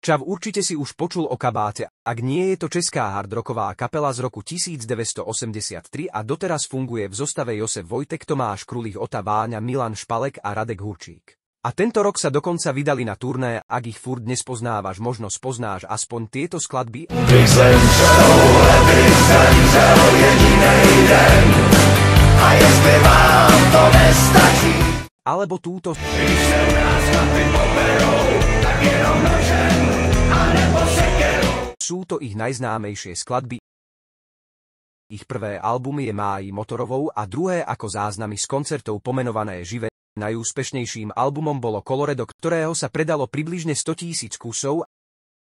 Čav, určite si už počul o Kabáte, ak nie je to česká hardrocková kapela z roku 1983 a doteraz funguje v zostave Josef Vojtek, Tomáš Krulich, Ota Váňa, Milan Špalek a Radek Hurčík. A tento rok sa dokonca vydali na turné, ak ich furt nespoznávaš, možno spoznáš aspoň tieto skladby. A jestli vám to nestačí, alebo túto. když se u nás chlapi poberou, tak jenom nožem, anebo sekerou. Sú to ich najznámejšie skladby. Ich prvé album je Máji motorovou a druhé ako záznamy z koncertov pomenované Živé. Najúspešnejším albumom bolo Koloredo, ktorého sa predalo približne 100 000 kusov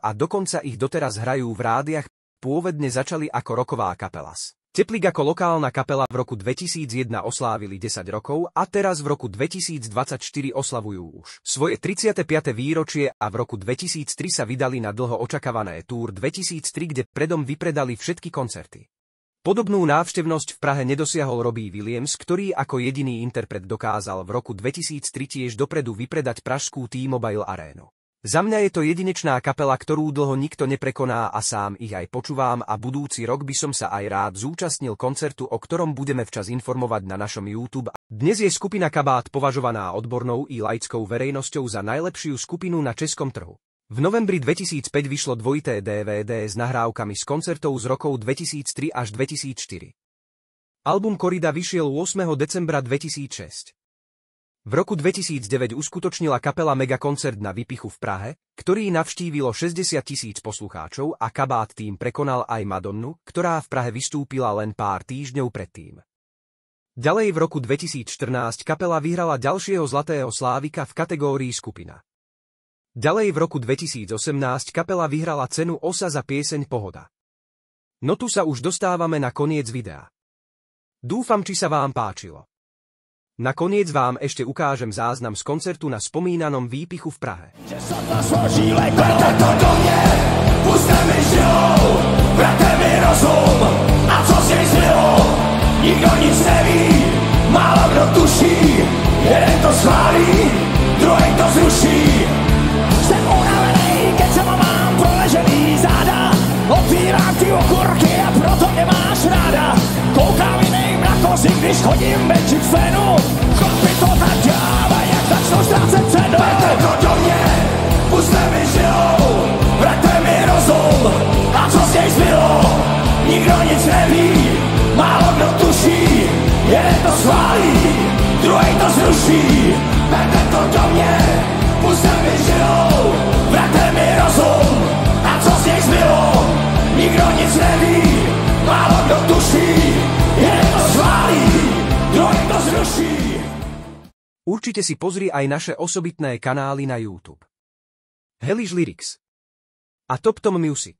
a dokonca ich doteraz hrajú v rádiach. Pôvodne začali ako rocková kapela. Teplík ako lokálna kapela v roku 2001 oslávili 10 rokov a teraz v roku 2024 oslavujú už svoje 35. výročie a v roku 2003 sa vydali na dlho očakávané Tour 2003, kde predom vypredali všetky koncerty. Podobnú návštevnosť v Prahe nedosiahol Robbie Williams, ktorý ako jediný interpret dokázal v roku 2003 tiež dopredu vypredať pražskú T-Mobile arénu. Za mňa je to jedinečná kapela, ktorú dlho nikto neprekoná a sám ich aj počúvam a budúci rok by som sa aj rád zúčastnil koncertu, o ktorom budeme včas informovať na našom YouTube. Dnes je skupina Kabát považovaná odbornou i laickou verejnosťou za najlepšiu skupinu na českom trhu. V novembri 2005 vyšlo dvojité DVD s nahrávkami z koncertov z rokov 2003 až 2004. Album Korida vyšiel 8. decembra 2006. V roku 2009 uskutočnila kapela megakoncert na Vypichu v Prahe, ktorý navštívilo 60 000 poslucháčov a Kabát tým prekonal aj Madonnu, ktorá v Prahe vystúpila len pár týždňov predtým. Ďalej v roku 2014 kapela vyhrala ďalšieho Zlatého Slávika v kategórii skupina. Ďalej v roku 2018 kapela vyhrala cenu OSA za pieseň Pohoda. No tu sa už dostávame na koniec videa. Dúfam, či sa vám páčilo. Nakoniec vám ešte ukážem záznam z koncertu na spomínanom Výpichu v Prahe. Verte to do mě, puste mi žilou, vrate mi rozum, a co z něj zbylo? Nikdo nic neví, málo kdo tuší, jeden to schválí, druhý to zruší. Jsem unavený, keď sama mám proležený záda, otvírám ty okurky a proto mě máš ráda. Koukám jiným na kozy, když chodím venčit fenu, chlapi to tak dělají, jak začnou ztrácet cenu. Verte to do mě, puste mi žilou, vrate mi rozum, a co z něj zbylo? Nikdo nic neví, málo kdo tuší, jeden to schválí, druhý to zruší. Verte to do mě, puste mi žilou, vrate mi rozum, a co z něj zbylo? Nikdo nic neví, málo kdo tuší, jeden to schválí, druhý to zruší. Určite si pozri aj naše osobitné kanály na YouTube. Hellish Lyrics a Top Tom Music.